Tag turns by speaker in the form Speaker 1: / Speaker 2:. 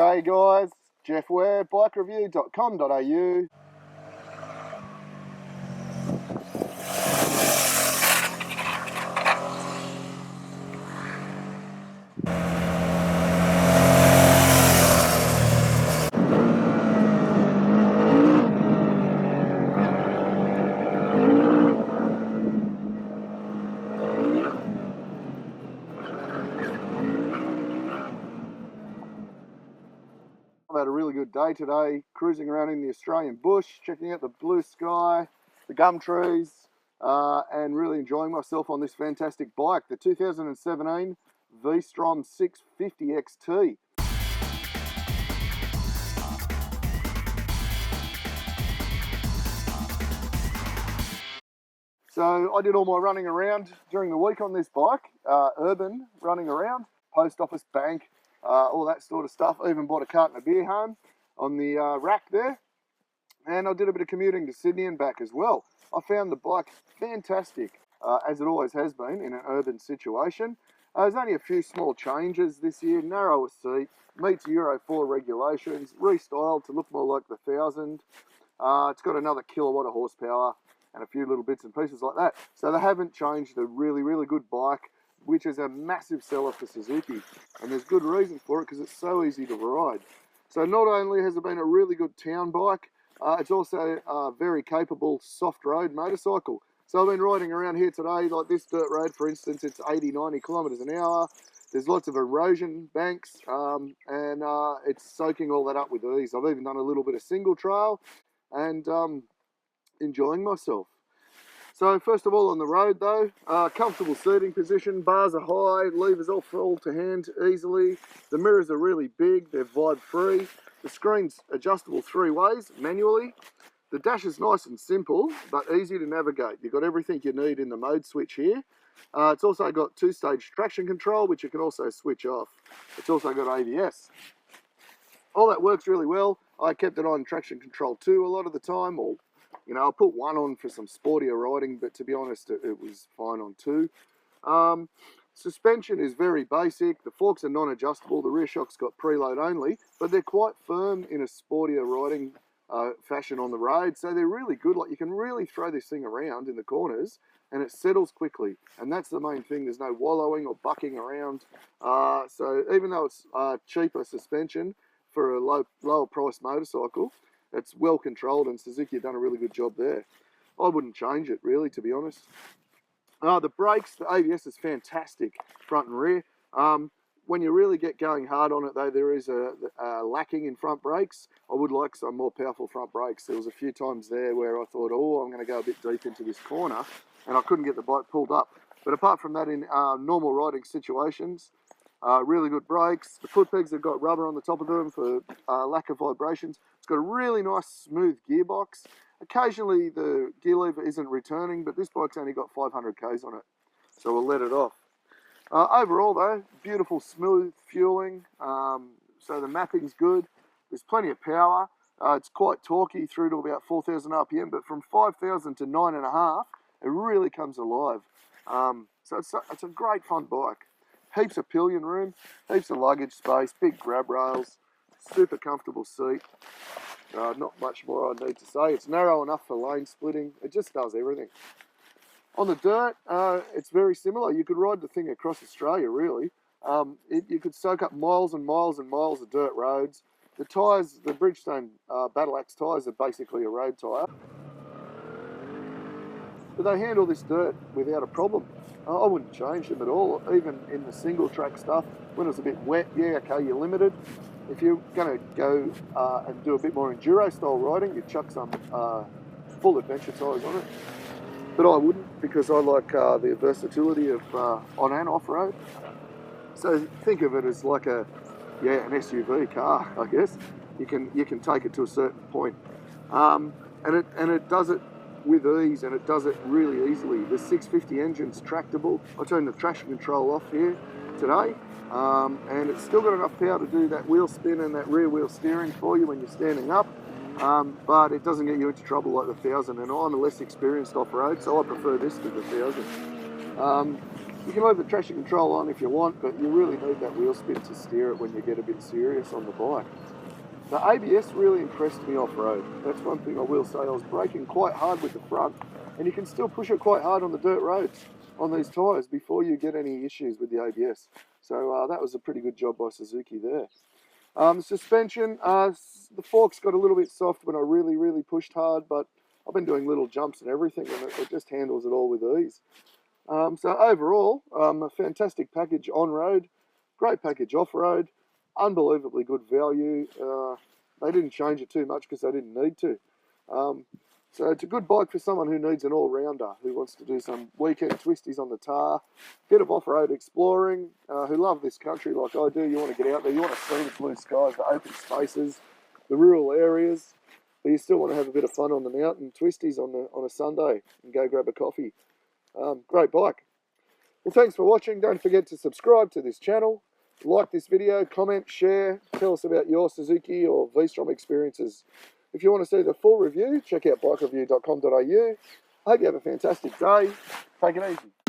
Speaker 1: G'day guys, Jeff Ware, BikeReview.com.au. I've had a really good day today, cruising around in the Australian bush, checking out the blue sky, the gum trees, and really enjoying myself on this fantastic bike, the 2017 V-Strom 650 XT. So I did all my running around during the week on this bike, urban running around, post office, bank, all that sort of stuff. I even bought a carton of beer home on the rack there. And I did a bit of commuting to Sydney and back as well. I found the bike fantastic, as it always has been in an urban situation. There's only a few small changes this year. Narrower seat, meets Euro 4 regulations, restyled to look more like the 1000. It's got another kilowatt of horsepower and a few little bits and pieces like that. So they haven't changed a really, really good bike, which is a massive seller for Suzuki. And there's good reason for it because it's so easy to ride. So not only has it been a really good town bike, it's also a very capable soft road motorcycle. So I've been riding around here today, like this dirt road, for instance, it's 80, 90 kilometres an hour. There's lots of erosion banks, and it's soaking all that up with ease. I've even done a little bit of single trail and enjoying myself. So first of all on the road though, comfortable seating position, bars are high, levers all fall to hand easily. The mirrors are really big, they're vibe free. The screen's adjustable 3 ways, manually. The dash is nice and simple, but easy to navigate. You've got everything you need in the mode switch here. It's also got 2-stage traction control, which you can also switch off. It's also got ABS. All that works really well. I kept it on traction control 2 a lot of the time, or you know, I put 1 on for some sportier riding, but to be honest, it was fine on 2. Suspension is very basic. The forks are non-adjustable. The rear shock's got preload only, but they're quite firm in a sportier riding fashion on the road. So they're really good. Like you can really throw this thing around in the corners and it settles quickly. And that's the main thing. There's no wallowing or bucking around. So even though it's cheaper suspension for a lower price motorcycle, it's well controlled and Suzuki have done a really good job there. I wouldn't change it really, to be honest. The brakes, the ABS is fantastic, front and rear. When you really get going hard on it though, there is a lacking in front brakes. I would like some more powerful front brakes. There was a few times there where I thought, oh, I'm going to go a bit deep into this corner, and I couldn't get the bike pulled up. But apart from that, in normal riding situations, really good brakes. The foot pegs have got rubber on the top of them for lack of vibrations. It's got a really nice smooth gearbox. Occasionally the gear lever isn't returning, but this bike's only got 500 k's on it, so we'll let it off. Overall though, beautiful smooth fueling, so the mapping's good. There's plenty of power. It's quite torquey through to about 4,000 RPM, but from 5,000 to 9.5, it really comes alive. So it's a great fun bike. Heaps of pillion room, heaps of luggage space, big grab rails, super comfortable seat. Not much more I need to say. It's narrow enough for lane splitting. It just does everything. On the dirt, it's very similar. You could ride the thing across Australia, really. You could soak up miles and miles and miles of dirt roads. The tyres, the Bridgestone Battle Axe tyres are basically a road tyre. But they handle this dirt without a problem. I wouldn't change them at all, even in the single track stuff. When it was a bit wet, yeah, okay, you're limited. If you're going to go and do a bit more enduro style riding, you chuck some full adventure tyres on it. But I wouldn't, because I like the versatility of on and off road. So think of it as like an SUV car, I guess. You can take it to a certain point, and it does it with ease, and it does it really easily. The 650 engine's tractable. I turned the traction control off here today, and it's still got enough power to do that wheel spin and that rear wheel steering for you when you're standing up, but it doesn't get you into trouble like the 1000, and I'm a less experienced off-road, so I prefer this to the 1000. You can leave the traction control on if you want, but you really need that wheel spin to steer it when you get a bit serious on the bike. The ABS really impressed me off-road. That's one thing I will say. I was braking quite hard with the front, and you can still push it quite hard on the dirt roads on these tyres before you get any issues with the ABS. So that was a pretty good job by Suzuki there. Suspension, the forks got a little bit soft when I really pushed hard, but I've been doing little jumps and everything, and it just handles it all with ease. So overall, a fantastic package on-road, great package off-road, unbelievably good value. They didn't change it too much because they didn't need to. So it's a good bike for someone who needs an all-rounder, who wants to do some weekend twisties on the tar, bit of off-road exploring, who love this country like I do. You want to get out there, you want to see the blue skies, the open spaces, the rural areas, but you still want to have a bit of fun on the mountain twisties on a Sunday and go grab a coffee. Great bike. Well, thanks for watching. Don't forget to subscribe to this channel, like this video, comment, share, tell us about your Suzuki or V-Strom experiences. If you want to see the full review, check out BikeReview.com.au. I hope you have a fantastic day. Take it easy.